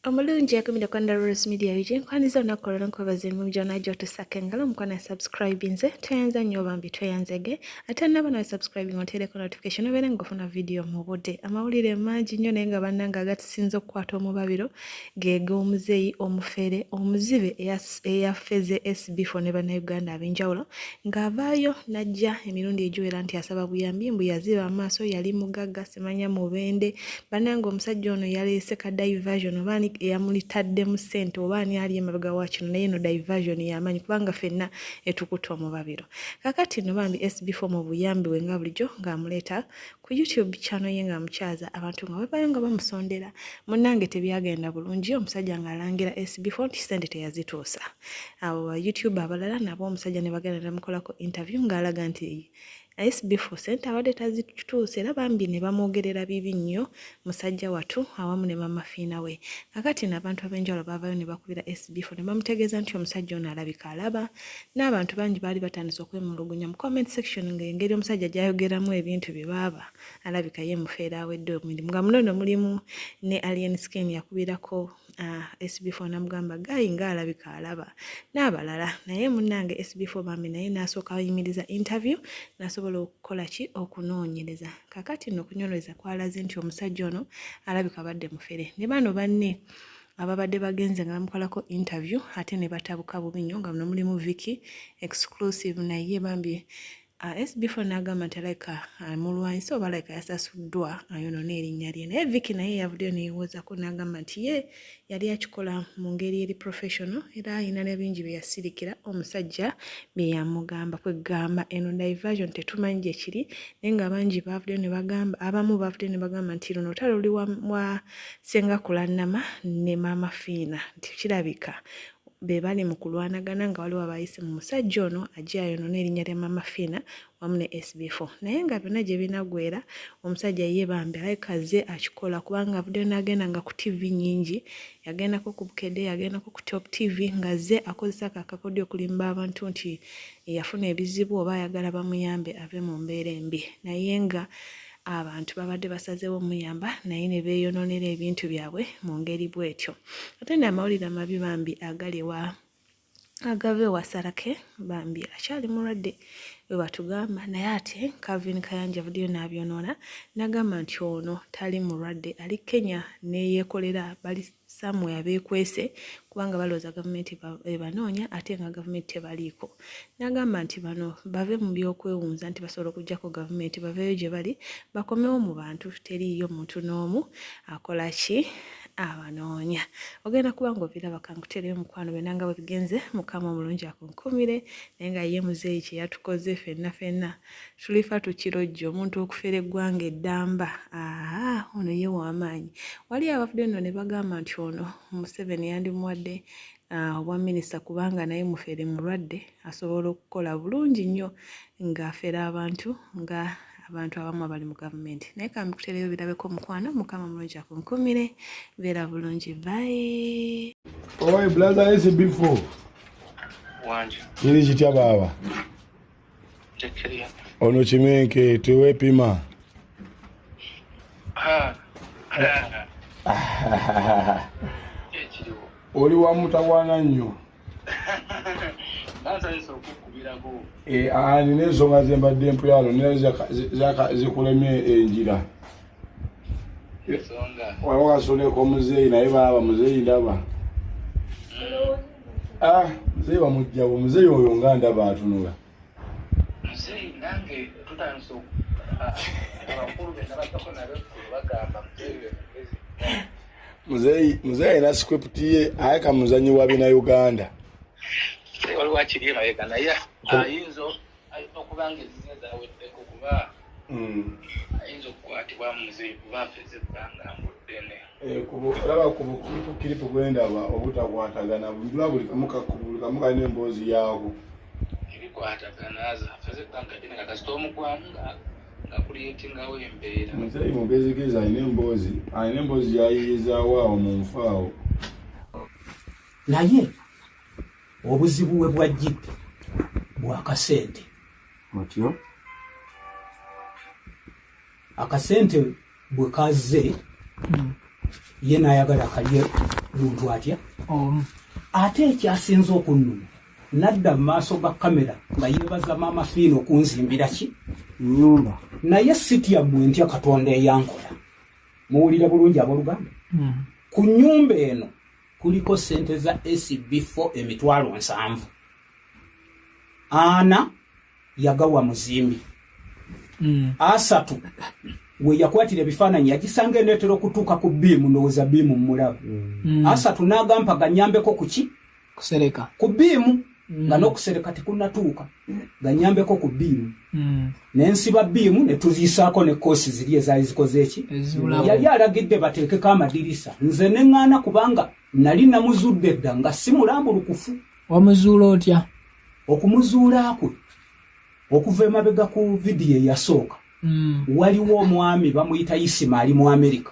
Omulungi akumira kwa Rose Media Region kwaniza onakolera nkwebaza emimu gyonna gy'otusaka engalo omukwana subscribinze toyanza nnyo bambi toyanzege ate naba nawe subscribing oteereko notification obeere ng'ofuna video mu budde amawulire mangi nnyo naye nga bannanga agatusinza okukwata omubabiro geega omuzeeyi omufere omuzibe eyafeze SB4 ne bannayuganda ab'enjawulo ng'avaayo n'ajja emirundi egiwera nti asaba buyambi mbu yaziba amaaso yali mugagga simanya mubende bannanga omusajja ono yaleese ka diversion obaani eyamulitaddemu ssente oba ani ali emabega wa kino naye no diversion yamanyi kubanga ffenna etukuta omubabiro kakati no bambi SB4 mu buyambi bwe nga bulijjo ng'amuleeta ku YouTube channel ye ng'amukyaza abantu nga bavayo nga bamusondera munnange tebyagenda bulungi omusajja ng'alangira SB4 nti ssente teyazituusa abo YouTube abalala nabo omusajja ne bagenda namukolako interview ng'alaga nti SB4 sente abadde tazituuse era bambi ne bamwogerera bibi nnyo musajja watu awamu ne mama fiina we kakati n'abantu ab'enjawulo baavayo ne bakubira SB4 ne bamutegeeza nti omusajja ono alabika alaba n'abantu bangi baali batandise okwemulugunya mu comment section ng'engeri omusajja gy'ayogeramu ebintu bye baaba alabika ye mufeera awedde omirimu nga munono mulimu ne alien skin yakubirako SB4 namugamba gayi ng'alabika alaba n'abalala naye munnange SB4 bambi naye n'asooka ayimiriza interview n'asobola okukola ki okunoonyereza kakati nno okunyoleza kwalaze nti omusajja ono alabika badde mufere ne bano banne ababadde bagenze nga bamukolako interview ate ne batabuka bubi nnyo nga muno mulimu Vicky exclusive naye bambi SB4 n'agamba nti alayika mulwanyisa oba alayika yasasuddwa ayonoona erinnya lye naye Vicky naye yavuddeyo neyewoozako n'agamba nti ye yali akikola mu ngeri eri professional era alina ne bingi bye yasirikira omusajja bye yamugamba kwegamba eno diversion tetumanyi gye kiri naye nga bangi bavuddeyo ne bagamba abamu bavuddeyo ne bagamba nti luno olutalo luli wa Senga Kulannama ne Mama Fiina nti kirabika be bali mu kulwanagana nga waliwo abayise mu musajja ono ajja ayonoona erinnya lya Mama Fiina wamu ne SB4 naye nga byonna gye binagwera omusajja ye bambi alayika azze akikola kubanga avuddeyo n'agenda nga ku TV nyingi yagendako ku Bukedde yagendako ku Top TV nga azze akozesa akakodyo okulimba abantu nti yafuna ebizibu oba ayagala bamuyambe ave mu mbeera embi naye nga abantu babadde basazeewo muyamba naye ne beeyonoonera ebintu byabwe mu ngeri bw'etyo ate n'amawulire amabi bambi agave wa Sara K bambi akyali mulwadde we batugamba naye ate Calvin Kayanja avuddeyo n'abyonoona n'agamba nti ono tali mulwadde ali Kenya neyeekolera bali samwe abeekwese kubanga balowooza gavumenti ebanoonya ate nga gavumenti tebaliiko n'agamba nti bano bave mu by'okwewunza nti basobola okugyako gavumenti baveeyo gye bali bakomewo mu bantu teriiyo muntu n'omu akola ki abanoonya ogenda kuba ng'oviira bakankutereyo mukwano be nanga bwe bigenze mukama omulungi akunkumire naye nga ye muzeeyi kye yatukoze ffenna tulifa tukirojja omuntu okufera eggwanga eddamba ono ye w'amaanyi wali abavudde nno ne bagamba nti ono Museveni yandimuwadde obwa minisita kubanga naye mufere mulwadde asobola okukola bulungi nnyo ng'afera abantu nga abantu abamu abali mu gavumenti naye kamukutereyo birabeko mukwano mukama mulungi akunkumire beera bulungi bye oy blaza SB4 wanje kiri kitya baba tekeria ono kimenke teweepima oli wa mutawaana nnyo nina ensonga zembadde empuyalo nina zikulemye enjira waliwo kasoneko omuzeeyi naye baba muzeeyi ndaba muzeeyi bamugjawo muzeeyi oyo nga ndaba atunula muzeeyi alina script ye ayaka muzanyi wa bina Uganda waliwo akiri emabega naye ayinza okubanga ezize zaweddeko kuba ayinza okukwatibwa muzeeyi kuba afeze ebbanga mbuddene olaba ku kiripu gwendaba obutakwatagana buli kamu kalina emboozi yaako ebikwatagana afeze ebbanga ddene nga kasita omugwamu nga kuliyetingawo embeera muzeeyi mugezigezi alina emboozi yayirizaawo awo mu nfaawo naye obuzibu we bwajjidde bwakasente otyo akasente bwe kazze ye n'ayagala kalye muntu atya ate ekyasinza okunnuma nadda mu maaso ga kamera nga yeebaza maama Fiina okunzimbira ki nyumba naye sityammwe ntya Katonda eyankola muwulira bulungi abooluganda ku nnyumba eno kuliko ssente za SB4 7,000 ana yagawa Muzimbi 3 we yakwatira ebifaananyi yagisanga endeetera okutuuka ku biimu ndowooza biimu mmulaba 3 n'agamba ganyambeko kuki kusereka ku biimu nga n'okusereka tekunnatuuka ganyambeko ku biimu n'ensiba biimu ne tuziisaako ne koosi ziri ezaali zikoze eki yali alagidde bateekeko amadirisa nze ne ŋŋaana kubanga nali namuzudde dda nga si mulambulukufu. Wamuzuula otya? Okumuzuula kwe okuva emabega ku vidiyo eyasooka waliwo omwami bamuyita Isima ali mu Amerika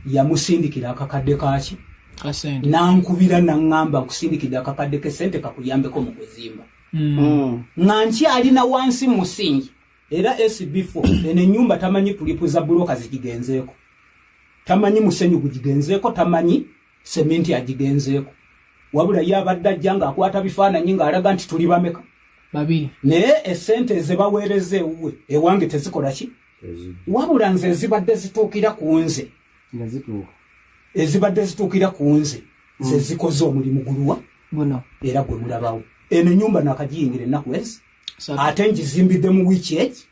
yamusindikira akakadde kaki nankubira naŋŋamba nkusindikira akakadde k'essente kakuyambeko mu kuzimba nga nkyalina wansi mu musingi era SB4 eno ennyumba tamanyi tulipu za buloka zigigenzeeko tamanyi musenyu gugigenzeeko tamanyi seminti agigenzeeko wabula yabadde ajja ng'akwata bifaananyi ng'alaga nti tuli bameka babiri naye essente ezibaweereza ewuwe ewange tezikola ki wabula nze ezibadde zituukira ku nze ezibadde zituukira ku nze ze zikoze omulimu guluwa guno era gwe mulabawo eno ennyumba nakagiyingira ennaku ezi ate ngizimbidde mu wiiki eki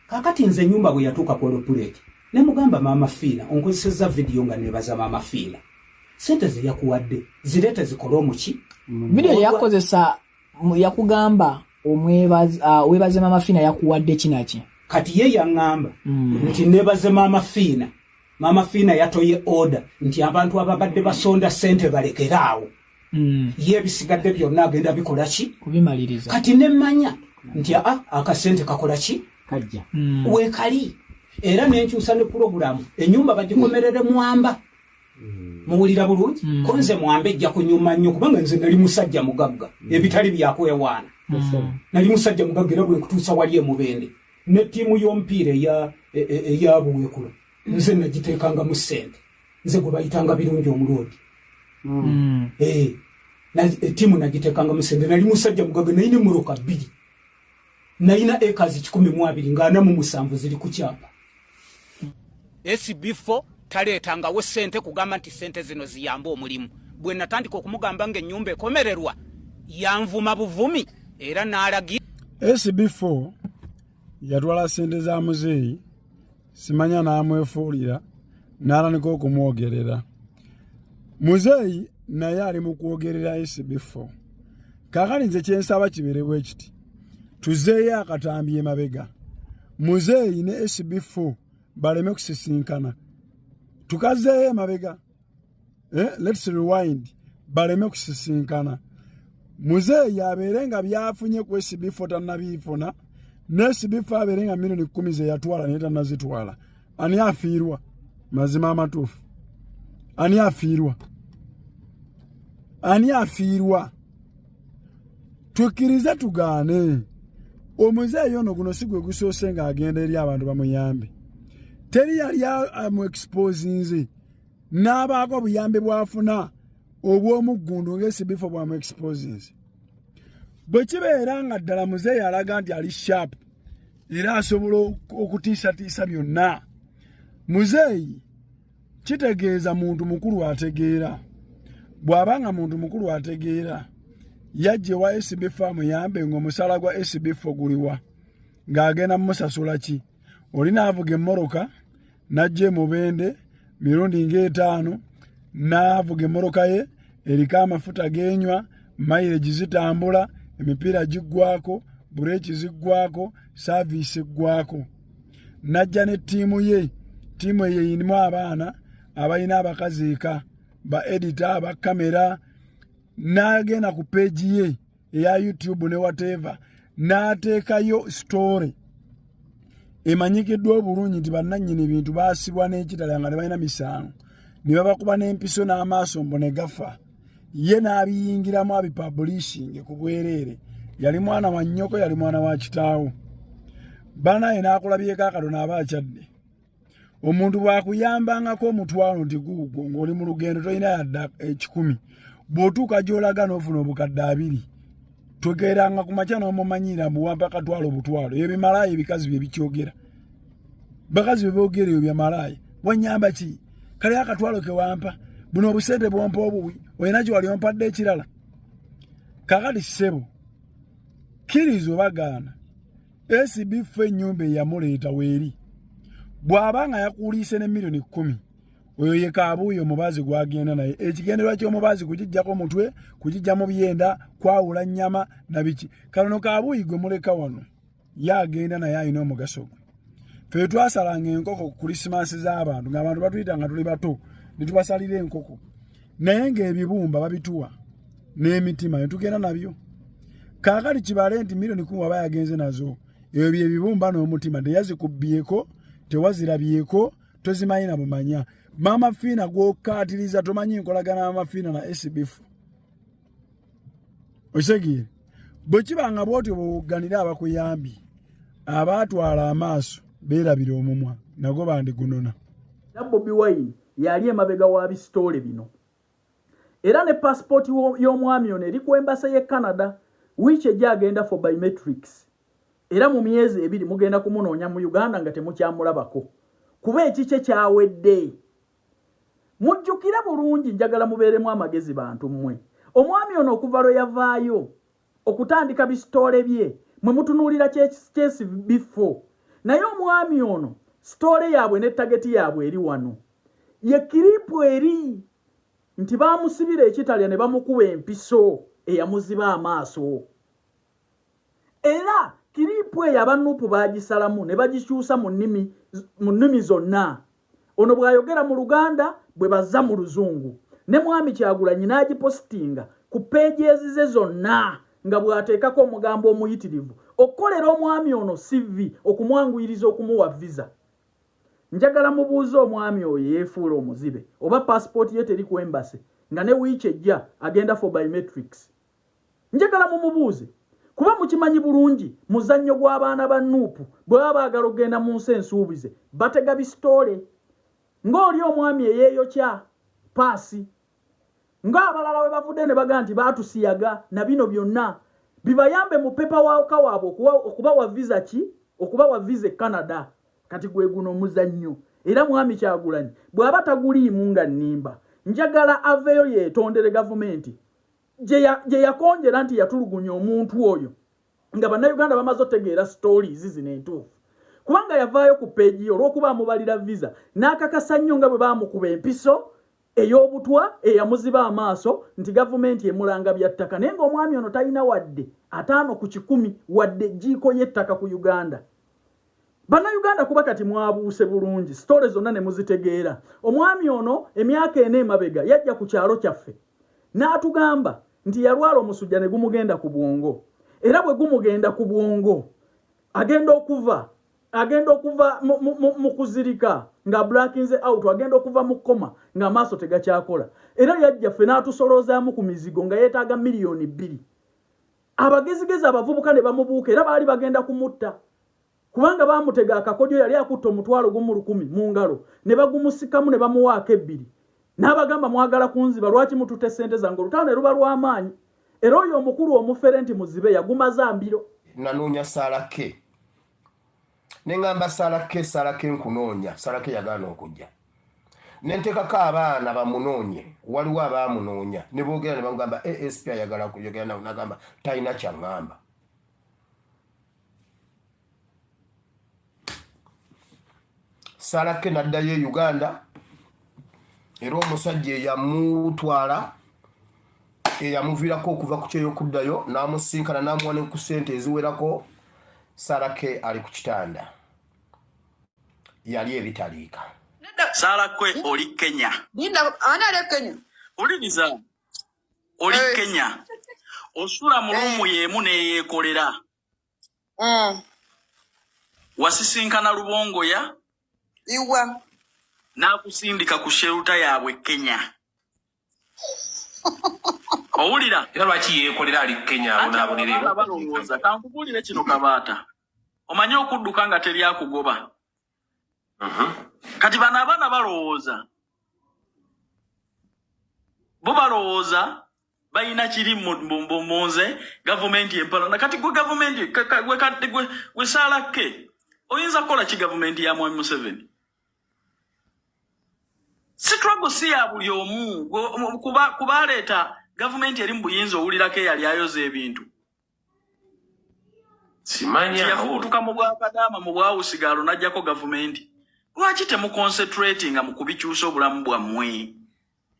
kakati nze ennyumba bwe yatuuka ku olopuleti ne mugamba maama Fiina onkozesezza vidiyo nga nebaza maama Fiina sente ze yakuwadde zireete zikole omuki vidiyo yakozesa yakugamba weebaze maama Fiina yakuwadde kinaki kati ye yaŋŋamba nti nebaze maama Fiina maama Fiina yatoye order nti abantu ababadde basonda sente balekeraawo ye bisigadde byonna agenda bikola ki kubimaliriza kati nemmanya nti akasente kakola ki kajja weekali era nenkyusa ne pulogulaamu ennyumba bagikomerere mwamba muwulira bulungi ko nze mwamba ejja kunyuma nnyo kubanga nze nali musajja mugagga ebitali byakwewaana nali musajja mugagga era bwe nkutuusa wali emubende ne ttiimu y'omupiira eyabuweekula nze nagiteekanga mu ssente nze gwe bayitanga birungi omuloodi ettiimu nagiteekanga mu ssente nali musajja mugagga nayina emmoroka 2 nayina ekazi 12 nga 47 ziri ku kyapa SB4 taleetangawo ssente kugamba nti ssente zino ziyamba omulimu bwe natandika okumugamba ng'ennyumba ekomererwa yanvuma buvumi era n'alagira SB4 yatwala ssente za muzeeyi simanya n'amwefuulira n'alanika okumwogerera muzeeyi naye ali mu kwogerera SB4 kaakali nze kyensaba kiberebwa ekiti tuzeeyo akatambi emabega muzeeyi ne SB4 baleme kusisinkana tukazeeyo emabega let's rewind baleme kusisinkana muzeeyi abeere nga byafunye ku SB4 tannabiifuna ne SB4 abeere nga milioni 10 ze yatwala naye tannazitwala ani afiirwa mazima amatuufu ani afiirwa tukkirize tugaane omuzeeyi ono guno si gwe gusoose ng'agenda eri abantu bamuyambe teri yali amu exposinze n'abaako obuyambe bwafuna obw'omuggundu ng'SB4 bwamu exposinze bwe kibeera nga ddala muzeeyi alaga nti ali sharp era asobola okutiisatiisa byonna muzeeyi kitegeeza muntu mukulu ategeera bw'abanga muntu mukulu ategeera yajjewa SB4 amuyambe ng'omusala gwa SB4 guliwa ng'agenda mumusasula ki olina avuga emmoroka najja emubende mirundi ng'etaano n'avuga emmoroka ye eriko amafuta g'enywa mayireji zitambula emipiira giggwako bureeki ziggwako saaviisi eggwako najja ne ttiimu ye eyinimu abaana abalina abakazi eka ba edita aba kamera n'agenda ku peegi ye eya YouTube ne whatever n'ateekayo story emanyikiddwa obulungi nti bannannyini bintu baasibwa n'ekitala nga ne balina misango ne babakuba n'empiso n'amaaso mbo ne gafa ye n'abiyingiramu abipublishing ku bwereere yali mwana wa nnyoko yali mwana wa kitaawo banaye n'akulabyeko akatono aba akyadde omuntu bwakuyambangako omutwalo nti guugwo ng'oli mu lugendo tolina yadda 10 bw'otuuka gy'olaga n'ofuna obukadde 2 togeranga ku makya n'omumanyira mbuwampa akatwalo obutwalo ebyo bimalaaya ebikazi bye bikyogera bakazi bye boogera ebyo byamalaaya wanyamba ki kale akatwalo ke wampa buno obusente bwompa obuwi olina gyewali ompadde ekirala kakati ssebo kkiriza obagaana SB4 ennyumba eyamuleeta weeri bw'aba nga yakuuliise ne miliyoni 10 oyo ye kaabuuyo omubazi gwagenda naye ekigenderwa ky'omubazi kugijjako mutwe kugijja mu byenda kwawula nnyama na biki kalono kaabuuyi gwe muleka wano yagenda naye alina omugaso gwe ffe twasalanga enkoko ku krisimansi z'abantu ng'abantu batuyita nga tuli bato ne tubasalira enkoko naye ng'ebibumba babituwa n'emitima ne tugenda nabyo kaakati kibale nti miliyoni 10 aba yagenze nazo ebyo byebibumba n'omutima teyazikubbyeko tewazirabyeko tozimanyi na bumanya mama fina gw'okkaatiriza tomanyi nkolagana mama fina na SB4 osegire bwe kibanga bw'otyo bw'oganira abakuyambi abaatwala amaaso beerabira omumwa nago bandigunona Bobiwine yali emabega wa bisitole bino era ne passport y'omwami ono eri ku embassy ye Canada wiiki ejja agenda for biometrics era mu myezi 2 mugenda kumunoonya mu Uganda nga temukyamulabako kuba ekikye kyawedde mujjukira bulungi njagala mubeeremu amagezi bantu mmwe omwami ono okuva lwe yavaayo okutandika bisitole bye mwe mutunuulira kyesi bifo naye omwami ono sitole yaabwe ne tageti yaabwe eri wano ye kiripu eri nti baamusibira ekitalya ne bamukuba empiso eyamuziba amaaso era kiripu eyo abanupu baagisalamu ne bagikyusa mu nnimi zonna ono bw'ayogera mu Luganda bwe bazza mu Luzungu ne mwami Kyagulanyi n'agipositinga ku peegi ezize zonna nga bw'ateekako omugambo omuyitirivu okukolera omwami ono CV okumwanguyiriza okumuwa visa. Njagala mubuuze omwami oyo yeefuula omuzibe oba passport ye teri ku embassy nga ne wiiki ejja agenda for biometrics. Njagala mumubuuze kuba mukimanyi bulungi muzannyo gw'abaana ba Nuupu bwe baba baagala okugenda mu nsi ensuubize batega bisitole ng'oli omwami eyeeyokya paasi ng'abalala we bavudde ne baga nti baatusiyaga na bino byonna bibayambe mu pepa waaka waabwe okubawa visa ki okubawa visa Canada kati gwe guno omuzannyo era mwami Kyagulanyi bw'aba taguliimu nga nnimba njagala aveeyo yeetondere gavumenti gye yakonjera nti yatulugunya omuntu oyo nga bannayuganda bamaze otegeera stories zino entuufu kubanga yavaayo ku peegi yo olw'okuba amubalira visa n'akakasa nnyo nga bwe baamukuba empiso ey'obutwa eyamuziba amaaso nti gavumenti emulanga bya ttaka naye ng'omwami ono talina wadde 5 ku 10 wadde jiiko y'ettaka ku Uganda. Bannayuganda kuba kati mwabuuse bulungi stories zonna ne muzitegeera. Omwami ono emyaka 4 emabega yajja ku kyalo kyaffe n'atugamba nti yalwala omusujja ne gumugenda ku bwongo era bwe gumugenda ku bwongo agenda okuva mu kuzirika nga blackinze out agenda okuva mu koma nga maaso tegakyakola era yajja ffe n'atusolozaamu ku mizigo nga yeetaaga $2 million. Abagezigezi abavubuka ne bamubuuka era baali bagenda kumutta kubanga baamutega akakodyo yali akutta omutwalo gumu 10 mu ngalo ne bagumusikamu ne bamuwaako 2 n'abagamba mwagala kunziba lwaki mutute ssente zange olutalo ne luba lw'amaanyi era oyo omukulu omufere nti Muzibe yagumaza mbiro. Nanoonya Sara K. Nengamba Sara K nkunoonya Sara K yagaana okujja nenteekako abaana bamunoonye waliwo abaamunoonya ne boogera ne bamugamba Ebipya ayagala kujogera nawe nagamba talina kyaŋŋamba. Sara K n'addayo e Uganda era omusajja eyamutwala eyamuviirako okuva ku kyeyokuddayo n'amusinkana n'amuwa ne ku ssente eziwerako. Sara K ali ku kitanda yali ebitaliika. Sara K oli Kenya. Ani ali Kenya? Oliniza oli Kenya. Osula mu lumu y'emu neyeekolera. Wasisinkana Lubongo ya? Iwa. N'akusindika ku sheruta yaabwe Kenya. Owulira Era lwaki yeekolera ali Kenya abonaabonere balowooza kankubulire kino Kabaata omanyi okudduka nga teri akugoba Kati bana abaana balowooza bo balowooza bayina kiri munze gavumenti empala nakati gwe gavumenti gwe Sara K oyinza kukola ki gavumenti ya Mwami Museveni struggle si ya buli omu kubaleeta gavumenti eri mu buyinza owulirako eyali ayoza ebintu simanya yafuutuka mu bwakadaama mu bwawusigalo najjako gavumenti lwaki temuconcentratinga mu kubikyusa obulamu bwammwe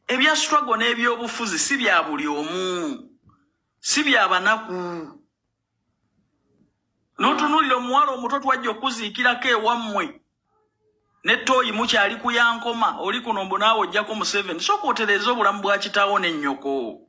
ebya struggle n'ebyobufuzi si bya buli omu si bya banaku n'otunuulira omuwala omuto twajja okuziikirako ewammwe n'ettooyi mukyali ku yankoma oli kuno mbu naawe ojjako Museveni sooka otereeza obulamu bwa kitaawo n'ennyoko